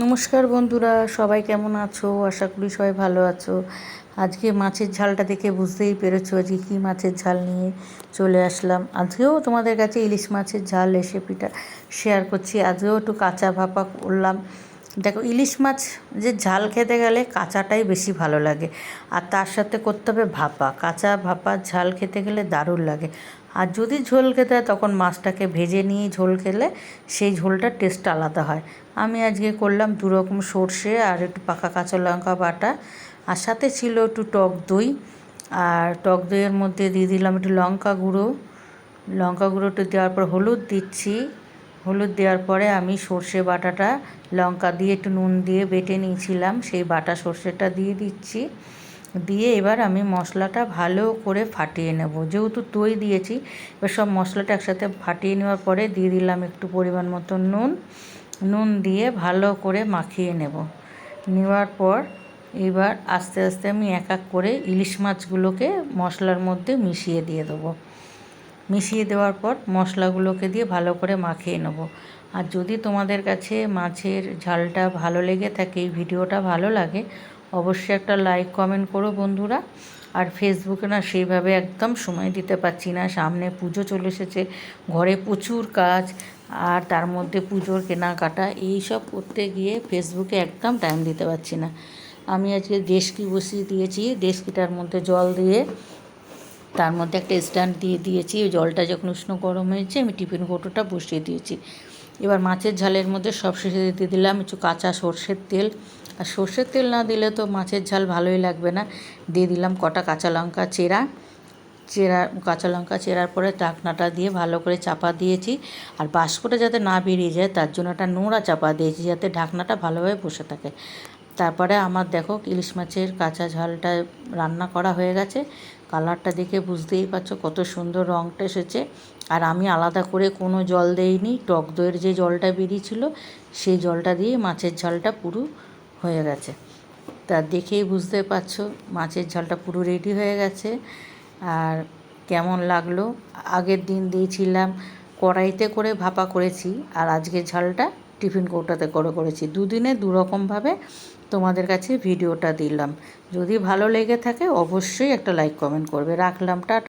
নমস্কার বন্ধুরা, সবাই কেমন আছো? আশা করি সবাই ভালো আছো। আজকে মাছের ঝালটা দেখে বুঝতেই পেরেছো আজকে কী মাছের ঝাল নিয়ে চলে আসলাম। আজকেও তোমাদের কাছে ইলিশ মাছের ঝাল রেসিপিটা শেয়ার করছি। আজকেও একটু কাঁচা ভাপা করলাম। দেখো, ইলিশ মাছ যে ঝাল খেতে গেলে কাঁচাটাই বেশি ভালো লাগে, আর তার সাথে করতে হবে ভাপা। কাঁচা ভাপা ঝাল খেতে গেলে দারুণ লাগে। আর যদি ঝোল খেতে হয় তখন মাছটাকে ভেজে নিয়ে ঝোল খেলে সেই ঝোলটার টেস্ট আলাদা হয়। আমি আজকে করলাম দুরকম সর্ষে আর একটু পাকা কাঁচা লঙ্কা বাটা, আর সাথে ছিল একটু টক দই। আর টক দইয়ের মধ্যে দিয়ে দিলাম একটু লঙ্কা গুঁড়ো। লঙ্কা গুঁড়োটা দেওয়ার পর হলুদ দিচ্ছি। হলুদ দেওয়ার পরে আমি সর্ষে বাটাটা লঙ্কা দিয়ে একটু নুন দিয়ে বেটে নিয়েছিলাম, সেই বাটা সর্ষেটা দিয়ে দিচ্ছি। দিয়ে এবার আমি মশলাটা ভালো করে ফাটিয়ে নেব। যেহেতু দই দিয়েছি, এবার সব মশলাটা একসাথে ফাটিয়ে নেওয়ার পরে দিয়ে দিলাম একটু পরিমাণ মতো নুন দিয়ে ভালো করে মাখিয়ে নেওয়ার পর এবার আস্তে আস্তে আমি এক এক করে ইলিশ মাছগুলোকে মশলার মধ্যে মিশিয়ে দেবো। মিশিয়ে দেওয়ার পর মশলাগুলোকে দিয়ে ভালো করে মাখিয়ে নেব। আর যদি তোমাদের কাছে মাছের ঝালটা ভালো লেগে থাকে, এই ভিডিওটা ভালো লাগে, অবশ্যই একটা লাইক কমেন্ট করো বন্ধুরা। আর ফেসবুকে না সেইভাবে একদম সময় দিতে পারছি না, সামনে পুজো চলে এসেছে, ঘরে প্রচুর কাজ, আর তার মধ্যে পুজোর কেনাকাটা এইসব করতে গিয়ে ফেসবুকে একদম টাইম দিতে পারছি না। আমি আজকে ডেস্কি বসিয়ে দিয়েছি, ডেস্কিটার মধ্যে জল দিয়ে তার মধ্যে একটা স্ট্যান্ড দিয়ে দিয়েছি। ওই জলটা যখন উষ্ণ গরম হয়েছে আমি টিফিন কৌটোটা বসিয়ে দিয়েছি। এবার মাছের ঝালের মধ্যে সবশেষে দিয়ে দিলাম একটু কাঁচা সর্ষের তেল। আর সর্ষের তেল না দিলে তো মাছের ঝাল ভালোই লাগবে না। দিয়ে দিলাম কটা কাঁচা লঙ্কা কাঁচা লঙ্কা চেরার পরে ঢাকনাটা দিয়ে ভালো করে চাপা দিয়েছি। আর বাষ্পটা যাতে না বেরিয়ে যায় তার জন্য একটা নোড়া চাপা দিয়েছি, যাতে ঢাকনাটা ভালোভাবে বসে থাকে। তারপরে আমার দেখো ইলিশ মাছের কাঁচা ঝালটা রান্না করা হয়ে গেছে। কালারটা দেখে বুঝতেই পারছো কত সুন্দর রঙটা এসেছে। আর আমি আলাদা করে কোনো জল দেইনি, টক দইয়ের যে জলটা বেরিয়েছিল সেই জলটা দিয়ে মাছের ঝালটা পুরো হয়ে গেছে। তা দেখেই বুঝতে পারছো মাছের ঝালটা পুরো রেডি হয়ে গেছে। আর কেমন লাগলো, আগের দিন দিয়েছিলাম কড়াইতে করে ভাপা করেছি, আর আজকে ঝালটা টিফিন কৌটাতে করেছি। দুদিনে দুরকমভাবে তোমাদের কাছে ভিডিওটা দিলাম। যদি ভালো লেগে থাকে অবশ্যই একটা লাইক কমেন্ট করবে। রাখলাম, টাটা।